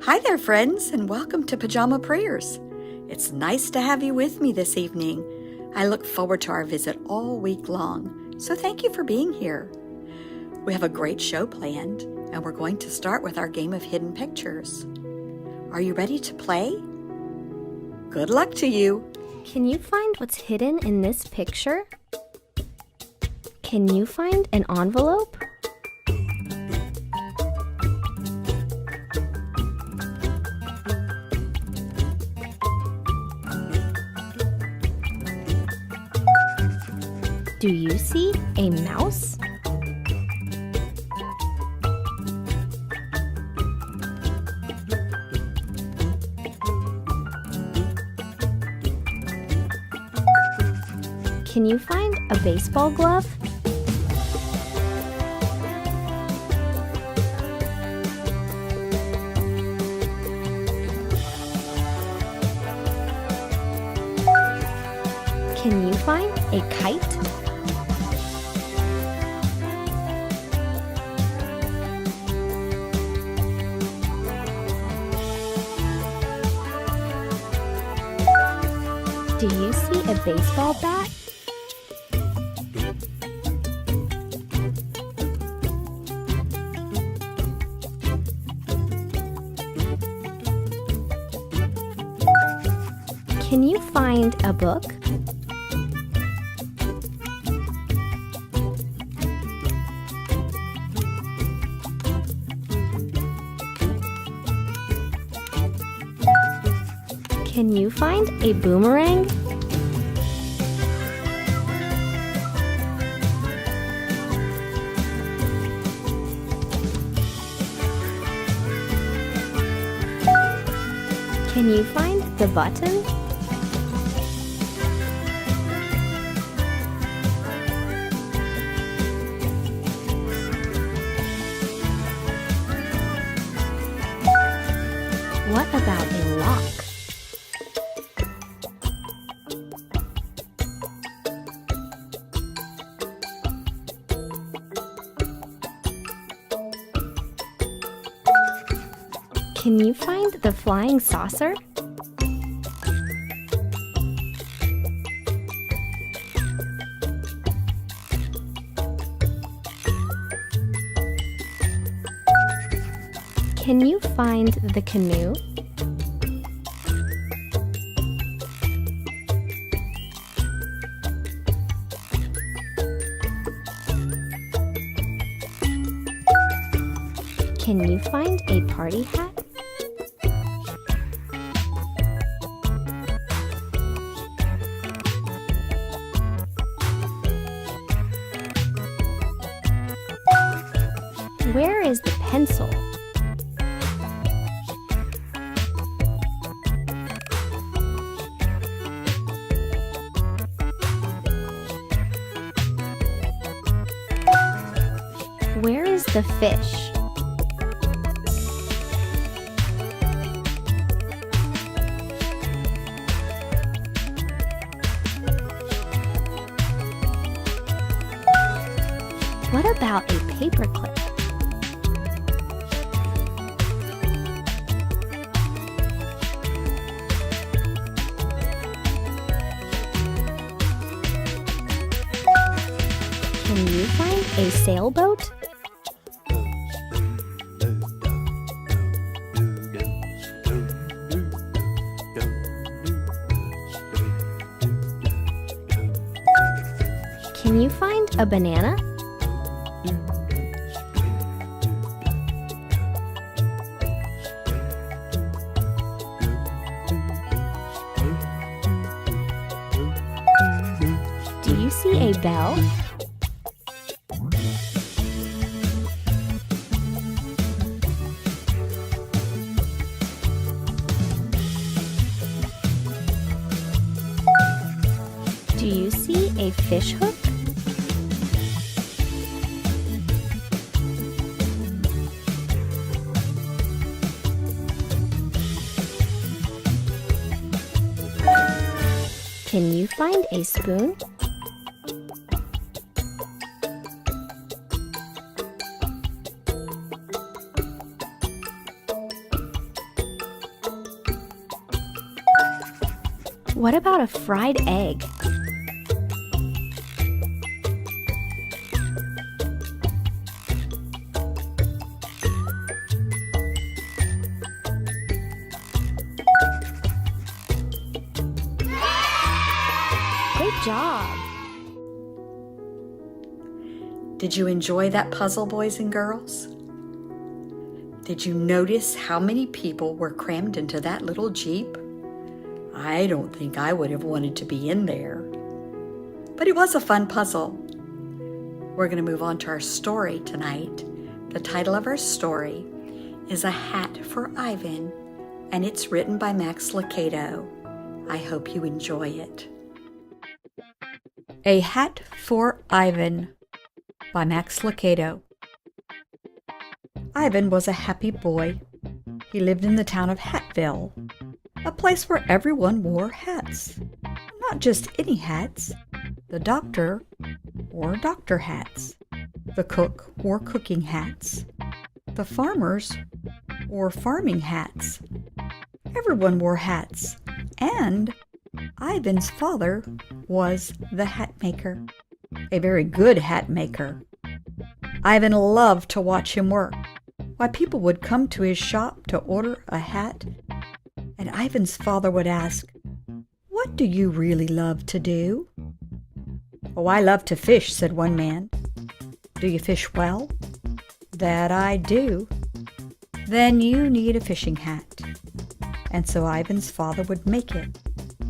Hi there, friends, and welcome to Pajama Prayers. It's nice to have you with me this evening. I look forward to our visit all week long, so thank you for being here. We have a great show planned, and we're going to start with our game of hidden pictures. Are you ready to play? Good luck to you. Can you find what's hidden in this picture? Can you find an envelope? Do you see a mouse? Can you find a baseball glove? Can you find a kite? Do you see a baseball bat? Can you find a book? Can you find a boomerang? Can you find the button? What about a lock? Can you find the flying saucer? Can you find the canoe? Can you find a party hat? Where is the pencil? Where is the fish? What about a paperclip? Can you find a sailboat? Can you find a banana? Do you see a bell? Do you see a fish hook? Can you find a spoon? What about a fried egg? Great job! Did you enjoy that puzzle, boys and girls? Did you notice how many people were crammed into that little Jeep? I don't think I would have wanted to be in there. But it was a fun puzzle. We're going to move on to our story tonight. The title of our story is A Hat for Ivan, and it's written by Max Lucado. I hope you enjoy it. A Hat for Ivan by Max Lucado. Ivan was a happy boy. He lived in the town of Hatville, a place where everyone wore hats. Not just any hats. The doctor wore doctor hats. The cook wore cooking hats. The farmers wore farming hats. Everyone wore hats. And Ivan's father was the hat maker, a very good hat maker. Ivan loved to watch him work. Why, people would come to his shop to order a hat, and Ivan's father would ask, "What do you really love to do?" "Oh, I love to fish," said one man. "Do you fish well?" "That I do." "Then you need a fishing hat." And so Ivan's father would make it,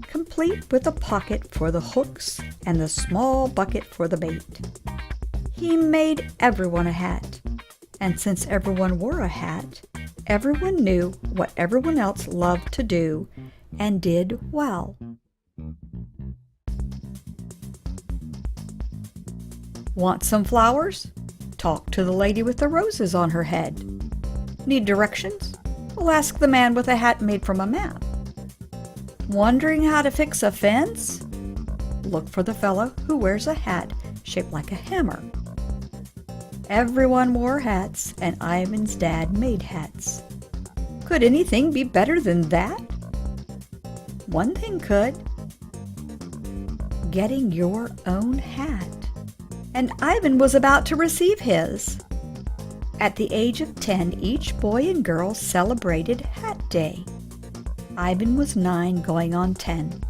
complete with a pocket for the hooks and the small bucket for the bait. He made everyone a hat, and since everyone wore a hat, everyone knew what everyone else loved to do and did well. Want some flowers? Talk to the lady with the roses on her head. Need directions? Well, ask the man with a hat made from a map. Wondering how to fix a fence? Look for the fellow who wears a hat shaped like a hammer. Everyone wore hats, and Ivan's dad made hats. Could anything be better than that? One thing could. Getting your own hat. And Ivan was about to receive his. At the age of 10, each boy and girl celebrated Hat Day. Ivan was 9 going on 10,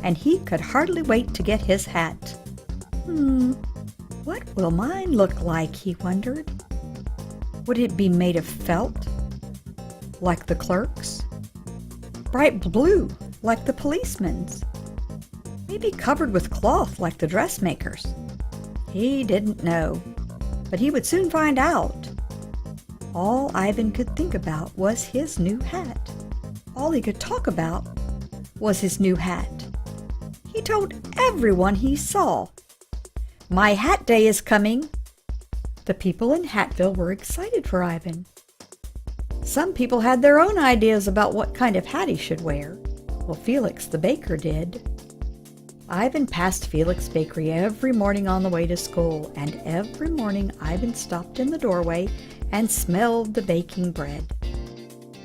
and he could hardly wait to get his hat. What will mine look like, he wondered. Would it be made of felt, like the clerk's? Bright blue, like the policeman's? Maybe covered with cloth, like the dressmaker's? He didn't know, but he would soon find out. All Ivan could think about was his new hat. All he could talk about was his new hat. He told everyone he saw, "My hat day is coming." The people in Hatville were excited for Ivan. Some people had their own ideas about what kind of hat he should wear. Well, Felix the baker did. Ivan passed Felix Bakery every morning on the way to school, and every morning Ivan stopped in the doorway and smelled the baking bread.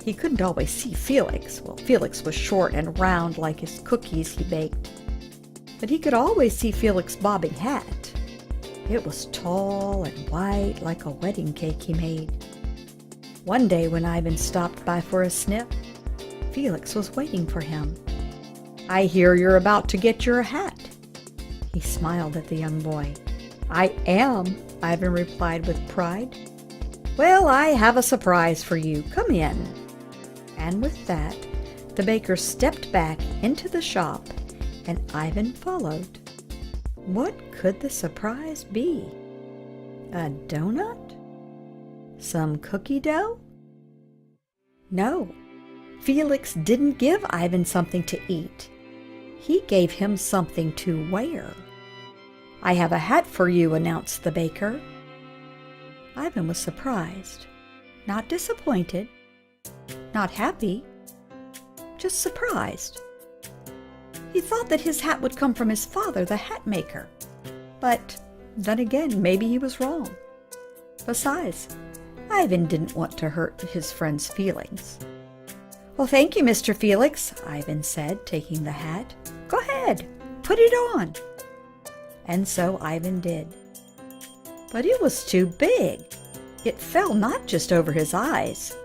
He couldn't always see Felix. Well, Felix was short and round like his cookies he baked. But he could always see Felix's bobbing hat. It was tall and white like a wedding cake he made. One day when Ivan stopped by for a sniff, Felix was waiting for him. "I hear you're about to get your hat." He smiled at the young boy. "I am," Ivan replied with pride. "Well, I have a surprise for you. Come in." And with that, the baker stepped back into the shop, and Ivan followed. What could the surprise be? A donut? Some cookie dough? No, Felix didn't give Ivan something to eat. He gave him something to wear. "I have a hat for you," announced the baker. Ivan was surprised, not disappointed, not happy, just surprised. He thought that his hat would come from his father, the hat maker. But then again, maybe he was wrong. Besides, Ivan didn't want to hurt his friend's feelings. "Well, thank you, Mr. Felix," Ivan said, taking the hat. "Go ahead, put it on." And so Ivan did. But it was too big. It fell not just over his eyes,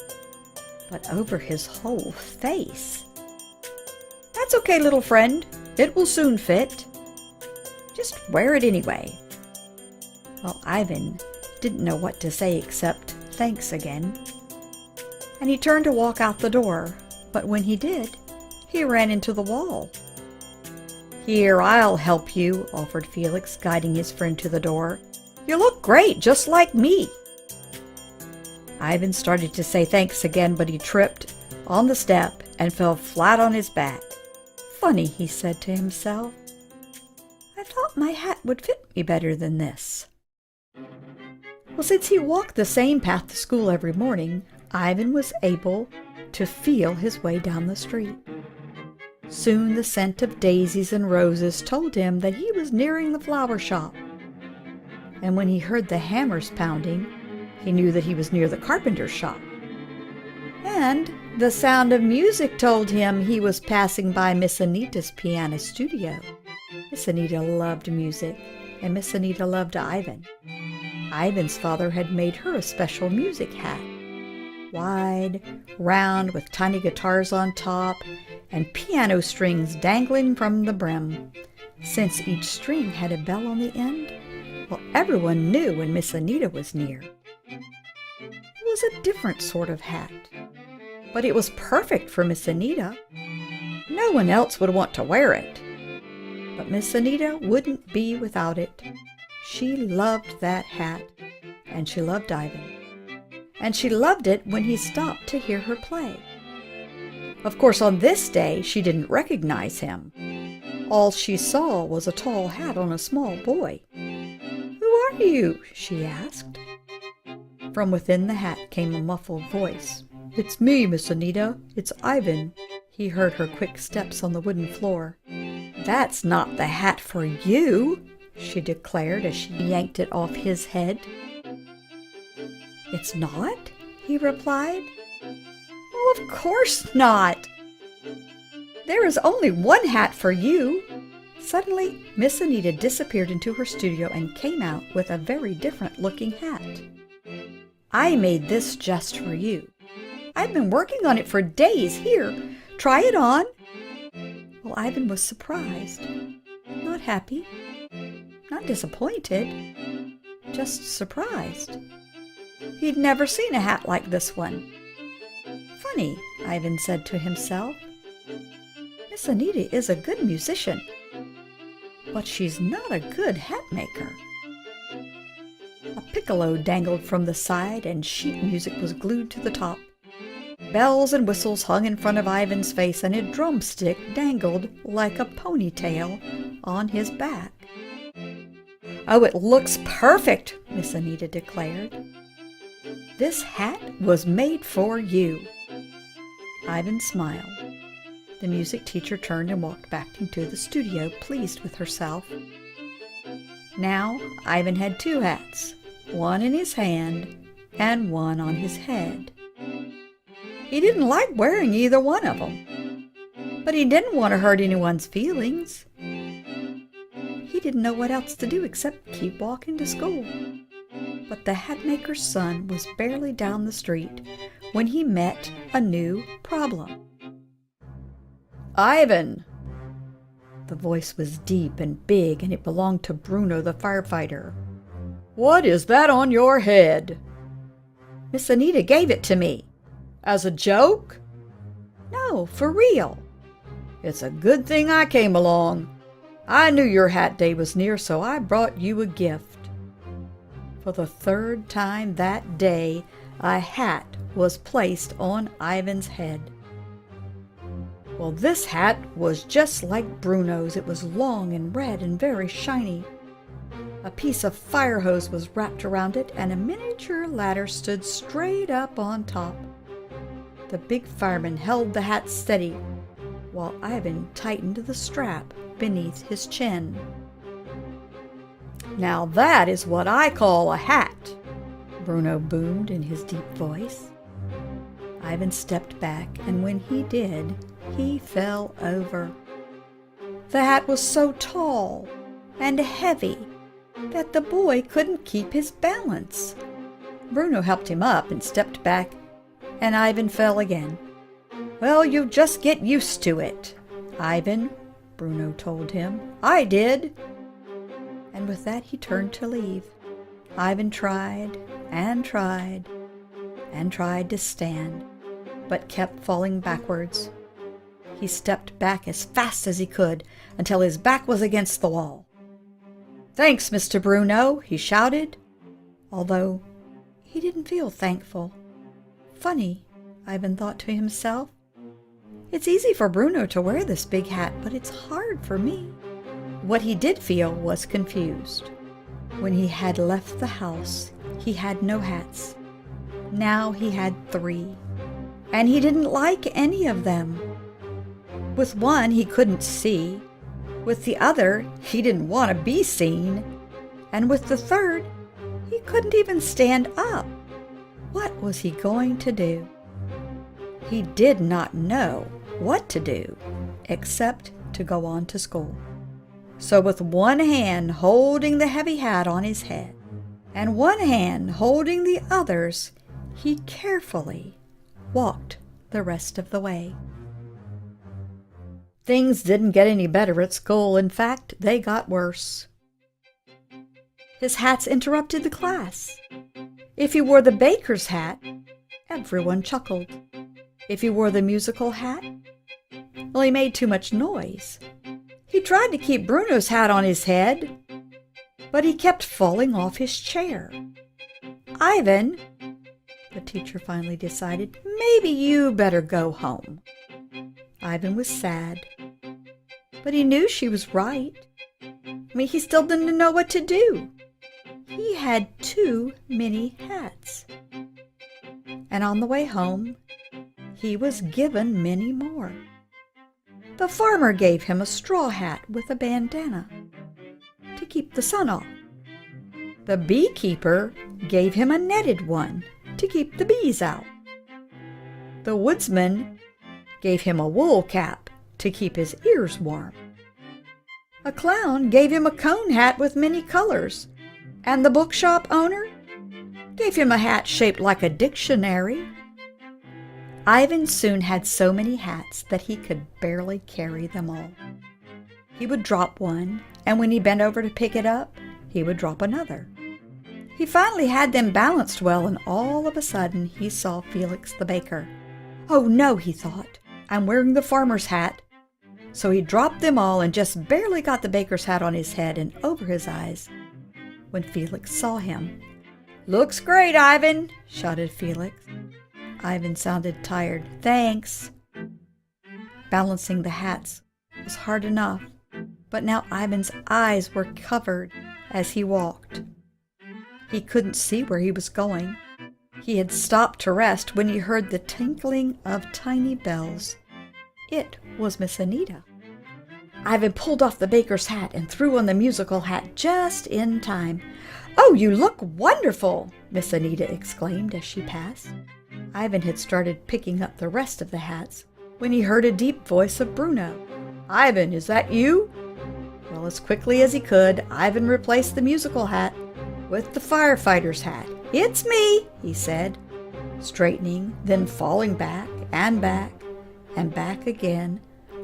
but over his whole face. "That's okay, little friend. It will soon fit. Just wear it anyway." Well, Ivan didn't know what to say except thanks again. And he turned to walk out the door, but when he did, he ran into the wall. "Here, I'll help you," offered Felix, guiding his friend to the door. "You look great, just like me." Ivan started to say thanks again, but he tripped on the step and fell flat on his back. "Funny," he said to himself. "I thought my hat would fit me better than this." Well, since he walked the same path to school every morning, Ivan was able to feel his way down the street. Soon the scent of daisies and roses told him that he was nearing the flower shop. And when he heard the hammers pounding, he knew that he was near the carpenter's shop. And the sound of music told him he was passing by Miss Anita's piano studio. Miss Anita loved music, and Miss Anita loved Ivan. Ivan's father had made her a special music hat. Wide, round, with tiny guitars on top, and piano strings dangling from the brim. Since each string had a bell on the end, well, everyone knew when Miss Anita was near. It was a different sort of hat, but it was perfect for Miss Anita. No one else would want to wear it. But Miss Anita wouldn't be without it. She loved that hat, and she loved Ivan. And she loved it when he stopped to hear her play. Of course, on this day, she didn't recognize him. All she saw was a tall hat on a small boy. "Who are you?" she asked. From within the hat came a muffled voice. "It's me, Miss Anita. It's Ivan." He heard her quick steps on the wooden floor. "That's not the hat for you," she declared as she yanked it off his head. "It's not?" he replied. "Well, of course not. There is only one hat for you." Suddenly, Miss Anita disappeared into her studio and came out with a very different-looking hat. "I made this just for you. I've been working on it for days. Here, try it on." Well, Ivan was surprised, not happy, not disappointed, just surprised. He'd never seen a hat like this one. "Funny," Ivan said to himself. "Miss Anita is a good musician, but she's not a good hat maker." A piccolo dangled from the side, and sheet music was glued to the top. Bells and whistles hung in front of Ivan's face, and a drumstick dangled like a ponytail on his back. "Oh, it looks perfect," Miss Anita declared. "This hat was made for you." Ivan smiled. The music teacher turned and walked back into the studio, pleased with herself. Now Ivan had two hats, one in his hand and one on his head. He didn't like wearing either one of them, but he didn't want to hurt anyone's feelings. He didn't know what else to do except keep walking to school. But the hatmaker's son was barely down the street when he met a new problem. "Ivan!" The voice was deep and big, and it belonged to Bruno the firefighter. "What is that on your head?" "Miss Anita gave it to me." "As a joke?" "No, for real." "It's a good thing I came along. I knew your hat day was near, so I brought you a gift." For the third time that day, a hat was placed on Ivan's head. Well, this hat was just like Bruno's. It was long and red and very shiny. A piece of fire hose was wrapped around it, and a miniature ladder stood straight up on top. The big fireman held the hat steady, while Ivan tightened the strap beneath his chin. "Now that is what I call a hat," Bruno boomed in his deep voice. Ivan stepped back, and when he did, he fell over. The hat was so tall and heavy that the boy couldn't keep his balance. Bruno helped him up and stepped back, and Ivan fell again. "Well, you'll just get used to it, Ivan," Bruno told him. "I did." And with that he turned to leave. Ivan tried and tried and tried to stand, but kept falling backwards. He stepped back as fast as he could until his back was against the wall. "Thanks, Mr. Bruno," he shouted, although he didn't feel thankful. Funny, Ivan thought to himself. It's easy for Bruno to wear this big hat, but it's hard for me. What he did feel was confused. When he had left the house, he had no hats. Now he had 3, and he didn't like any of them. With one he couldn't see, with the other he didn't want to be seen, and with the third he couldn't even stand up. What was he going to do? He did not know what to do except to go on to school. So with one hand holding the heavy hat on his head and one hand holding the others, he carefully walked the rest of the way. Things didn't get any better at school. In fact, they got worse. His hats interrupted the class. If he wore the baker's hat, everyone chuckled. If he wore the musical hat, well, he made too much noise. He tried to keep Bruno's hat on his head, but he kept falling off his chair. "Ivan," the teacher finally decided, "maybe you better go home." Ivan was sad, but he knew she was right. He still didn't know what to do. He had too many hats. And on the way home, he was given many more. The farmer gave him a straw hat with a bandana to keep the sun off. The beekeeper gave him a netted one to keep the bees out. The woodsman gave him a wool cap to keep his ears warm. A clown gave him a cone hat with many colors, and the bookshop owner gave him a hat shaped like a dictionary. Ivan soon had so many hats that he could barely carry them all. He would drop one, and when he bent over to pick it up, he would drop another. He finally had them balanced well, and all of a sudden he saw Felix the baker. "Oh no," he thought, "I'm wearing the farmer's hat." So he dropped them all and just barely got the baker's hat on his head and over his eyes when Felix saw him. "Looks great, Ivan," shouted Felix. Ivan sounded tired. "Thanks." Balancing the hats was hard enough, but now Ivan's eyes were covered as he walked. He couldn't see where he was going. He had stopped to rest when he heard the tinkling of tiny bells. It was Miss Anita. Ivan pulled off the baker's hat and threw on the musical hat just in time. "Oh, you look wonderful!" Miss Anita exclaimed as she passed. Ivan had started picking up the rest of the hats when he heard a deep voice of Bruno. "Ivan, is that you?" Well, as quickly as he could, Ivan replaced the musical hat with the firefighter's hat. "It's me," he said, straightening, then falling back and back and back again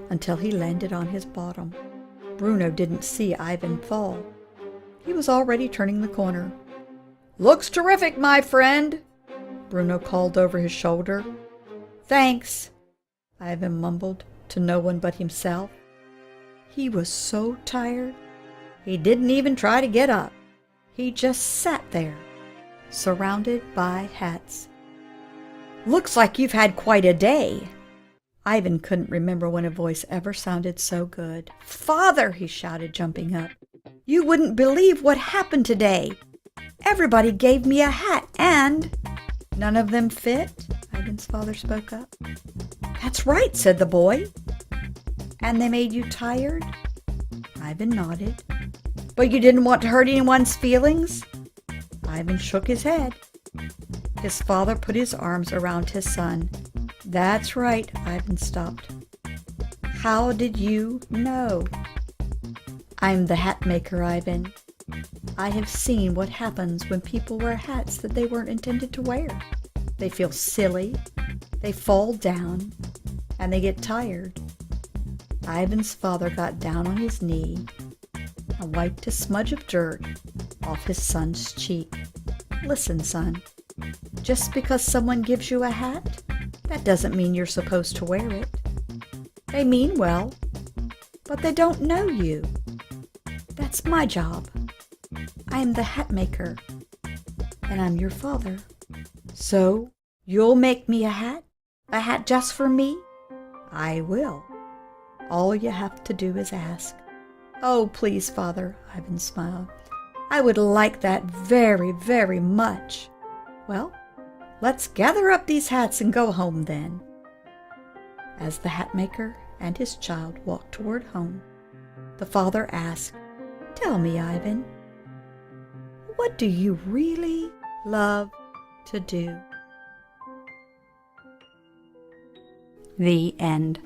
until he landed on his bottom. Bruno didn't see Ivan fall. He was already turning the corner. "Looks terrific, my friend," Bruno called over his shoulder. "Thanks," Ivan mumbled to no one but himself. He was so tired, he didn't even try to get up. He just sat there, surrounded by hats. "Looks like you've had quite a day." Ivan couldn't remember when a voice ever sounded so good. "Father," he shouted, jumping up, "you wouldn't believe what happened today. Everybody gave me a hat and—" "None of them fit?" Ivan's father spoke up. "That's right," said the boy. "And they made you tired?" Ivan nodded. "But you didn't want to hurt anyone's feelings?" Ivan shook his head. His father put his arms around his son. "That's right," Ivan stopped. "How did you know?" "I'm the hat maker, Ivan. I have seen what happens when people wear hats that they weren't intended to wear. They feel silly, they fall down, and they get tired." Ivan's father got down on his knee and wiped a smudge of dirt off his son's cheek. "Listen, son, just because someone gives you a hat, that doesn't mean you're supposed to wear it. They mean well, but they don't know you. That's my job. I am the hat maker, and I'm your father. So, you'll make me a hat? A hat just for me?" "I will. All you have to do is ask." "Oh, please, Father," Ivan smiled. "I would like that very, very much." "Well, let's gather up these hats and go home then." As the hat maker and his child walked toward home, the father asked, "Tell me, Ivan, what do you really love to do?" The end.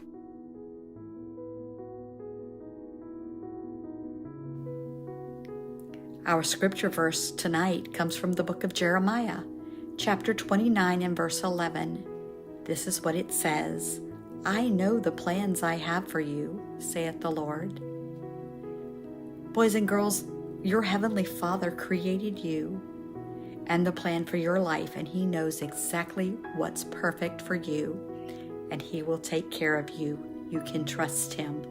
Our scripture verse tonight comes from the book of Jeremiah, chapter 29 and verse 11. This is what it says: "I know the plans I have for you, saith the Lord." Boys and girls, your Heavenly Father created you and the plan for your life, and He knows exactly what's perfect for you, and He will take care of you. You can trust Him.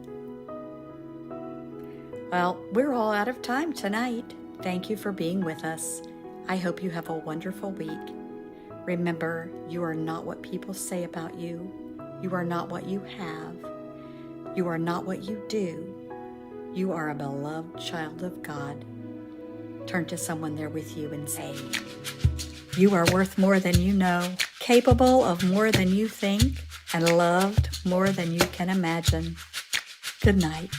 Well, we're all out of time tonight. Thank you for being with us. I hope you have a wonderful week. Remember, you are not what people say about you. You are not what you have. You are not what you do. You are a beloved child of God. Turn to someone there with you and say, "You are worth more than you know, capable of more than you think, and loved more than you can imagine." Good night.